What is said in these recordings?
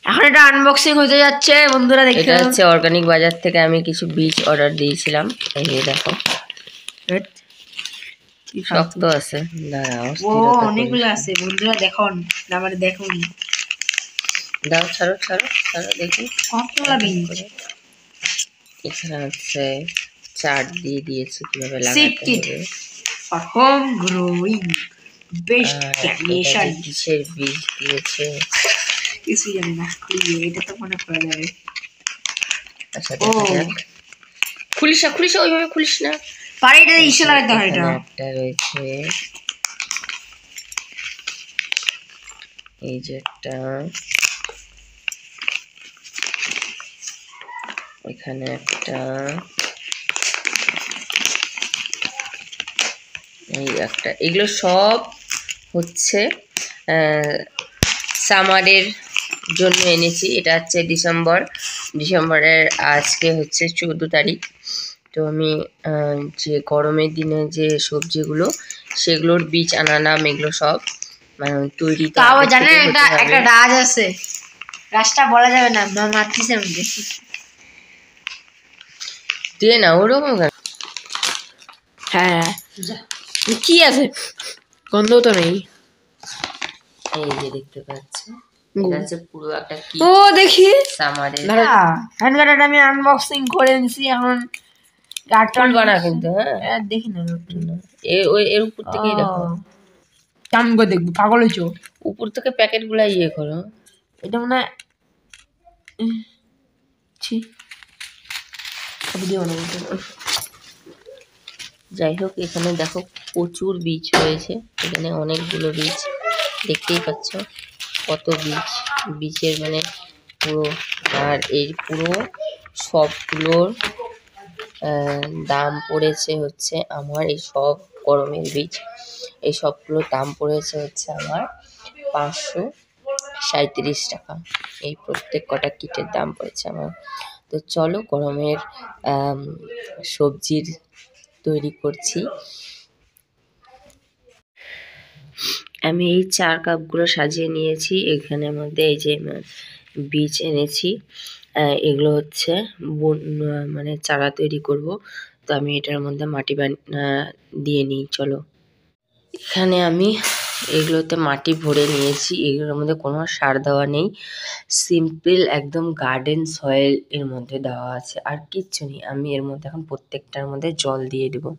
এখন এটা আনবক্সিং হতে যাচ্ছে বন্ধুরা, দেখো। এটা হচ্ছে অর্গানিক বাজার থেকে আমি কিছু বীজ অর্ডার দিয়েছিলাম। এই যে দেখো শক্ত আছে, দাঁড়াও। ও অনেকগুলো আছে বন্ধুরা, দেখুন আমার দেখুন। দাও, ছাড়ো ছাড়ো ছাড়ো দেখি কতগুলো বীজ। এখানে হচ্ছে চার্ট দিয়ে দিয়েছে কিভাবে লাগাতে হবে। For home growing best germination. কিসের বীজ দিয়েছে কিছু জানি না, এটা তো মনে করা যাবে। আচ্ছা দেখা যাক। খুলিস না, খুলিস না, ওইভাবে খুলিস না। পারে এটা ইসে লাগাতে হয়। এটা একটা রয়েছে, এই যে একটা, এখানে একটা, এই একটা। এগুলো সব হচ্ছে সামারের জন্য এনেছি। এটা হচ্ছে ডিসেম্বরের আজকে হচ্ছে 14 তারিখ। তো আমি যে গরমের দিনে যে সবজিগুলো সেগুলোর বীজ আনালাম। এগুলো সব মানে তৈরি। তাও জানেন একটা রাজ আছে, রাজটা বলা যাবে না, মারতেছে আমাকে। দিয়ে না ওরকম। হ্যাঁ কি আছে, গন্ধ তো নেই। এই যে দেখতে পাচ্ছি, এটা হচ্ছে পুরো একটা কি। ও দেখি সামারের হ্যান্ড গার্ডার আমি আনবক্সিং করে নিছি। এখন কার্টন বানা কিন্তু। হ্যাঁ দেখি না, এর উপর থেকেই দেখো। কাম করে দেখবো, পাগল হয়েছো। উপর থেকে প্যাকেট গুলা ইয়ে করো। এটা মনে হয় যাই হোক, এখানে দেখো প্রচুর বীজ রয়েছে। এখানে অনেকগুলো বীজ দেখতেই পাচ্ছ, কত বীজের মানে পুরো। আর এই পুরো সবগুলোর দাম পড়েছে হচ্ছে আমার, এই সব গরমের বীজ, এই সবগুলোর দাম পড়েছে হচ্ছে আমার 537 টাকা। এই প্রত্যেক কটা কিটের দাম পড়েছে আমার। তো চলো গরমের সবজির তৈরি করছি। আমি এই 4 কাপগুলো সাজিয়ে নিয়েছি। এখানের মধ্যে এই যে বীজ এনেছি, এগুলো হচ্ছে মানে চারা তৈরি করব। তো আমি এটার মধ্যে মাটি দিয়ে নিই। চলো, এখানে আমি এগুলোতে মাটি ভরে নিয়েছি। এগুলোর মধ্যে কোনো সার দেওয়া নেই, সিম্পল একদম গার্ডেন সয়েল এর মধ্যে দেওয়া আছে, আর কিচ্ছু নেই। আমি এর মধ্যে এখন প্রত্যেকটার মধ্যে জল দিয়ে দেবো।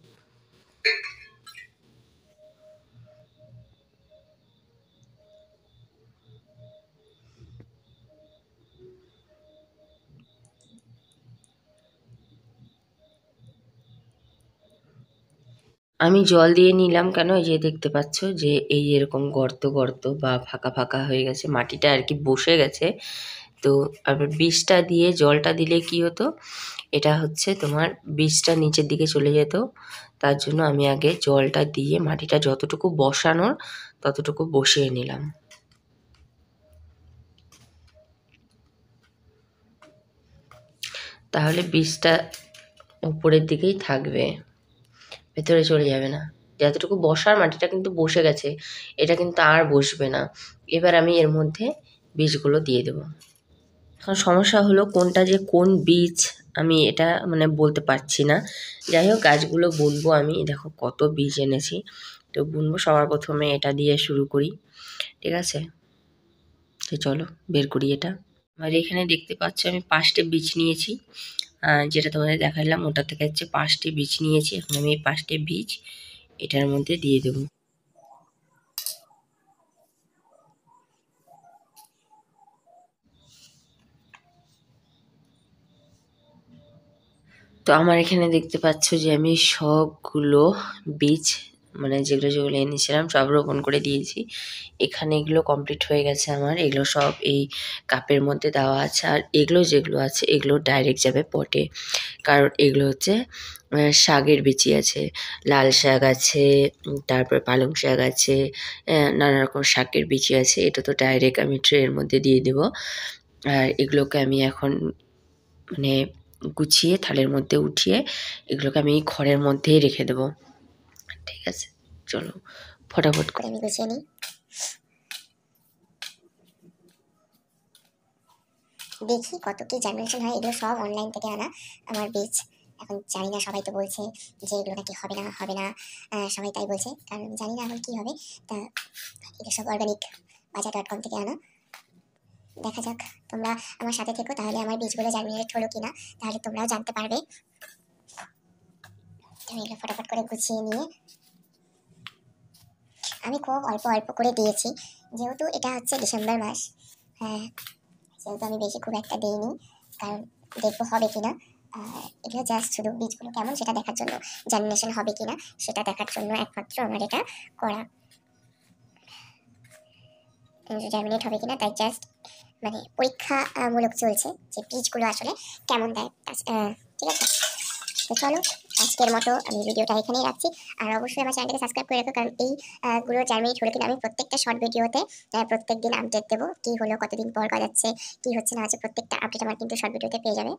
আমি জল দিয়ে নিলাম কেন, এই যে দেখতে পাচ্ছ যে এই এরকম গর্ত গর্ত বা ফাঁকা ফাঁকা হয়ে গেছে, মাটিটা আর কি বসে গেছে। তো আবার বীজটা দিয়ে জলটা দিলে কি হতো, এটা হচ্ছে তোমার বীজটা নিচের দিকে চলে যেত। তার জন্য আমি আগে জলটা দিয়ে মাটিটা যতটুকু বসানোর ততটুকু বসিয়ে নিলাম। তাহলে বীজটা উপরের দিকেই থাকবে, ভেতরে চলে যাবে না। যতটুকু বসার মাটিটা কিন্তু বসে গেছে, এটা কিন্তু আর বসবে না। এবার আমি এর মধ্যে বীজগুলো দিয়ে দেব। এখন সমস্যা হলো কোনটা যে কোন বীজ আমি এটা মানে বলতে পারছি না। যাই হোক, গাছগুলো বুনবো আমি। দেখো কত বীজ এনেছি, তো বুনবো। সবার প্রথমে এটা দিয়ে শুরু করি, ঠিক আছে? তো চলো বের করি এটা। আর এখানে দেখতে পাচ্ছ আমি 5টে বীজ নিয়েছি, যেটা তোমাদের দেখালাম ওটা থেকে হচ্ছে 5টে বীজ নিয়েছি। এখন আমি এই 5টে বীজ এটার মধ্যে দিয়ে দেব। তো আমার এখানে দেখতে পাচ্ছ যে আমি সবগুলো বীজ মানে যেগুলো যেগুলো এনেছিলাম সব রোপণ করে দিয়েছি। এখানে এগুলো কমপ্লিট হয়ে গেছে আমার। এগুলো সব এই কাপের মধ্যে দেওয়া আছে। আর এগুলো যেগুলো আছে এগুলো ডাইরেক্ট যাবে পটে, কারণ এগুলো হচ্ছে শাকের বিচি আছে, লাল শাক আছে, তারপর পালং শাক আছে, নানা রকম শাকের বিচি আছে। এটা তো ডাইরেক্ট আমি ট্রের মধ্যে দিয়ে দেব। আর এগুলোকে আমি এখন মানে গুছিয়ে থালের মধ্যে উঠিয়ে এগুলোকে আমি ঘরের মধ্যেই রেখে দেবো, ঠিক আছে? চলো ফটাফট করে আমি গুছিয়ে নিই। দেখি কত কি জার্মিনেশন হয়। এগুলো সব অনলাইন থেকে আনা আমার বীজ। এখন জানি না, সবাই তো বলছে যে এগুলো নাকি হবে না হবে না, সবাই তাই বলছে, কারণ জানি না এখন কী হবে। তা এগুলো সব অর্গানিক বাজার.com থেকে আনা। দেখা যাক, তোমরা আমার সাথে থেকো, তাহলে আমার বীজগুলো জার্মিনেট হলো কিনা তাহলে তোমরাও জানতে পারবে। আমি এগুলো ফটাফট করে গুছিয়ে নিয়ে আমি খুব অল্প অল্প করে দিয়েছি, যেহেতু এটা হচ্ছে ডিসেম্বর মাস। হ্যাঁ, সেহেতু আমি বেশি খুব একটা দিইনি, কারণ দেখবো হবে কিনা। এগুলো জাস্ট শুধু বীজগুলো কেমন সেটা দেখার জন্য, জার্মিনেশন হবে কিনা সেটা দেখার জন্য একমাত্র আমার এটা করা। জার্মিনেট হবে কিনা তাই জাস্ট মানে পরীক্ষামূলক চলছে যে বীজগুলো আসলে কেমন দেয়। ঠিক আছে, তো চলো আজকের মতো আমি ভিডিওটা এখানেই রাখছি। আর অবশ্যই আমার চ্যানেলটাকে সাবস্ক্রাইব করে রাখো, কারণ এই গুলো জার্মিনেট হলো কিনা আমি প্রত্যেকটা শর্ট ভিডিওতে প্রত্যেক দিন আপডেট দেবো, কী হলো, কতদিন পর গজাচ্ছে, কী হচ্ছে না হচ্ছে, প্রত্যেকটা আপডেট আমার কিন্তু শর্ট ভিডিওতে পেয়ে যাবে।